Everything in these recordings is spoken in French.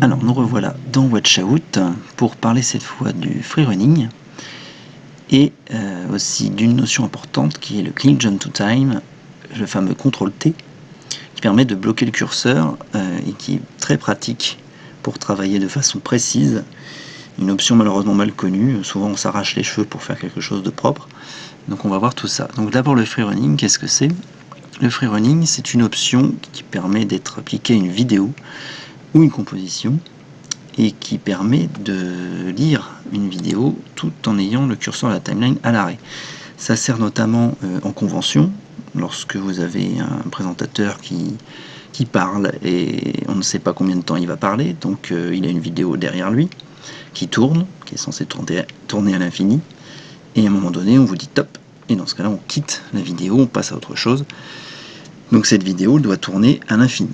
Alors nous revoilà dans Watchout pour parler cette fois du freerunning et aussi d'une notion importante qui est le click jump to time, le fameux CTRL-T, qui permet de bloquer le curseur et qui est très pratique pour travailler de façon précise. Une option malheureusement mal connue, souvent on s'arrache les cheveux pour faire quelque chose de propre, donc on va voir tout ça. Donc d'abord le freerunning, qu'est-ce que c'est? Le freerunning, c'est une option qui permet d'être appliquée à une vidéo ou une composition et qui permet de lire une vidéo tout en ayant le curseur de la timeline à l'arrêt. Ça sert notamment en convention, lorsque vous avez un présentateur qui parle et on ne sait pas combien de temps il va parler, donc il a une vidéo derrière lui qui tourne, qui est censée tourner à l'infini, et à un moment donné on vous dit top, et dans ce cas là on quitte la vidéo, on passe à autre chose. Donc cette vidéo doit tourner à l'infini,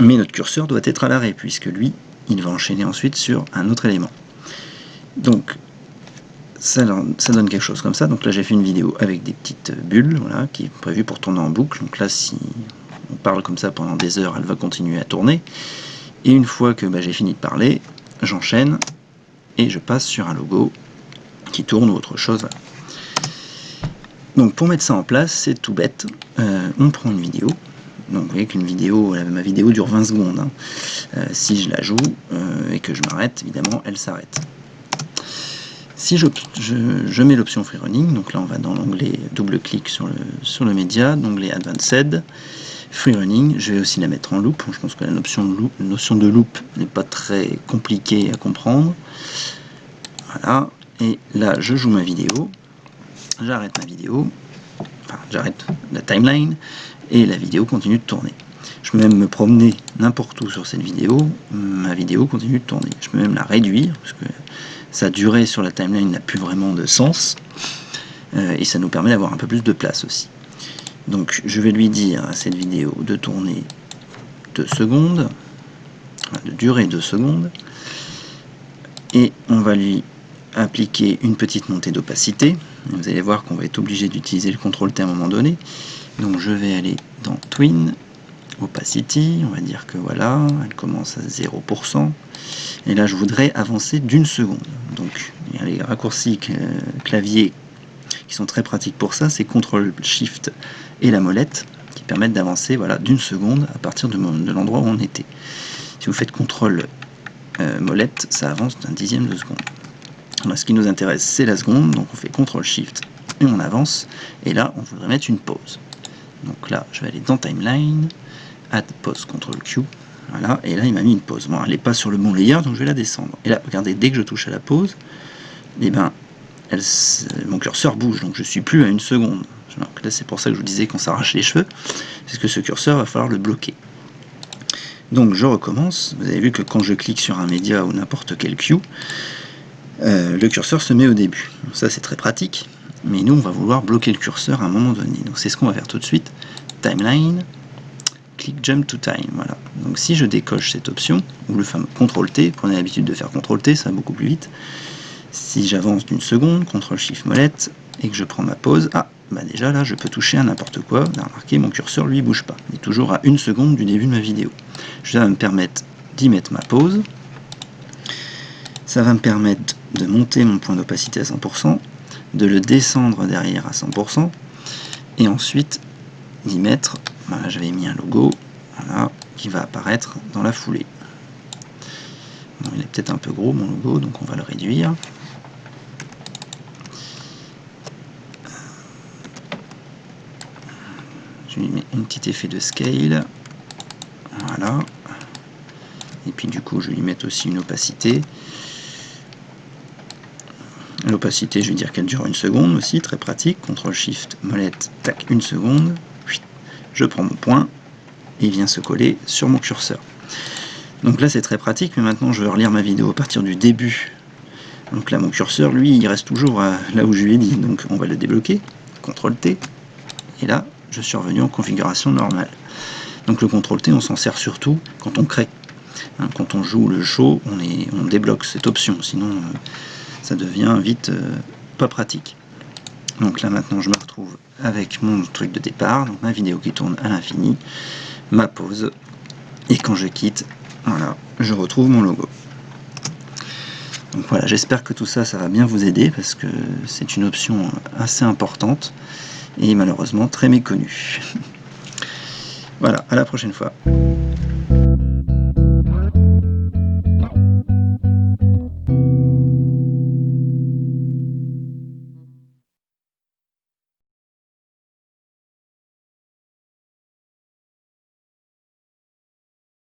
mais notre curseur doit être à l'arrêt puisque lui il va enchaîner ensuite sur un autre élément. Donc ça donne quelque chose comme ça. Donc là j'ai fait une vidéo avec des petites bulles, voilà, qui est prévue pour tourner en boucle. Donc là si on parle comme ça pendant des heures, elle va continuer à tourner. Et une fois que j'ai fini de parler, j'enchaîne et je passe sur un logo qui tourne ou autre chose. Voilà. Donc pour mettre ça en place, c'est tout bête. On prend une vidéo. Donc vous voyez qu'une vidéo, ma vidéo dure 20 secondes. Hein. Si je la joue et que je m'arrête, évidemment, elle s'arrête. Si je mets l'option freerunning, donc là on va dans l'onglet double-clic sur le média, l'onglet Advanced, freerunning, je vais aussi la mettre en loop. Je pense que la notion de loop n'est pas très compliquée à comprendre. Voilà, et là je joue ma vidéo, j'arrête ma vidéo, enfin j'arrête la timeline, et la vidéo continue de tourner. Je peux même me promener n'importe où sur cette vidéo, ma vidéo continue de tourner. Je peux même la réduire, parce que sa durée sur la timeline n'a plus vraiment de sens, et ça nous permet d'avoir un peu plus de place aussi. Donc je vais lui dire à cette vidéo de tourner 2 secondes, de durer 2 secondes, et on va lui appliquer une petite montée d'opacité. Vous allez voir qu'on va être obligé d'utiliser le CTRL-T à un moment donné. Donc je vais aller dans Twin, Opacity, on va dire que voilà, elle commence à 0%. Et là je voudrais avancer d'1 seconde. Donc il y a les raccourcis clavier qui sont très pratiques pour ça, c'est CTRL-SHIFT et la molette qui permettent d'avancer voilà, d'1 seconde à partir de l'endroit où on était. Si vous faites CTRL molette, ça avance d'1 dixième de seconde. Alors, ce qui nous intéresse c'est la seconde, donc on fait CTRL-SHIFT et on avance, et là on voudrait mettre une pause. Donc là je vais aller dans Timeline, Add Pause, CTRL-Q, voilà, et là il m'a mis une pause. Bon, elle n'est pas sur le bon layer, donc je vais la descendre. Et là, regardez, dès que je touche à la pause, et ben, mon curseur bouge, donc je suis plus à 1 seconde. Donc là c'est pour ça que je vous disais qu'on s'arrache les cheveux, parce que ce curseur va falloir le bloquer. Donc je recommence, vous avez vu que quand je clique sur un média ou n'importe quel cue, le curseur se met au début. Ça c'est très pratique, mais nous on va vouloir bloquer le curseur à un moment donné. Donc c'est ce qu'on va faire tout de suite. Timeline, click jump to time, voilà. Donc si je décoche cette option, ou le fameux CTRL-T, prenez l'habitude de faire CTRL-T, ça va beaucoup plus vite. Si j'avance d'1 seconde, CTRL-SHIFT molette, et que je prends ma pause, déjà là je peux toucher à n'importe quoi. Vous avez remarqué, mon curseur lui bouge pas. Il est toujours à 1 seconde du début de ma vidéo. Ça va me permettre d'y mettre ma pause. Ça va me permettre de monter mon point d'opacité à 100%, de le descendre derrière à 100%, et ensuite d'y mettre, voilà, j'avais mis un logo, voilà, qui va apparaître dans la foulée. Bon, il est peut-être un peu gros mon logo, donc on va le réduire. Je lui mets un petit effet de scale, voilà, et puis du coup je vais lui mettre aussi une opacité. L'opacité, je vais dire qu'elle dure 1 seconde aussi, très pratique. CTRL-SHIFT, molette, tac, 1 seconde. Je prends mon point et il vient se coller sur mon curseur. Donc là c'est très pratique, mais maintenant je vais relire ma vidéo à partir du début. Donc là mon curseur, lui, il reste toujours là où je lui ai dit. Donc on va le débloquer, CTRL-T, et là je suis revenu en configuration normale. Donc le CTRL-T, on s'en sert surtout quand on crée. Hein, quand on joue le show, on débloque cette option, sinon ça devient vite pas pratique. Donc là maintenant je me retrouve avec mon truc de départ, donc ma vidéo qui tourne à l'infini, ma pause, et quand je quitte, Voilà, je retrouve mon logo. Donc voilà, j'espère que tout ça, ça va bien vous aider parce que c'est une option assez importante et malheureusement très méconnue. Voilà, à la prochaine fois.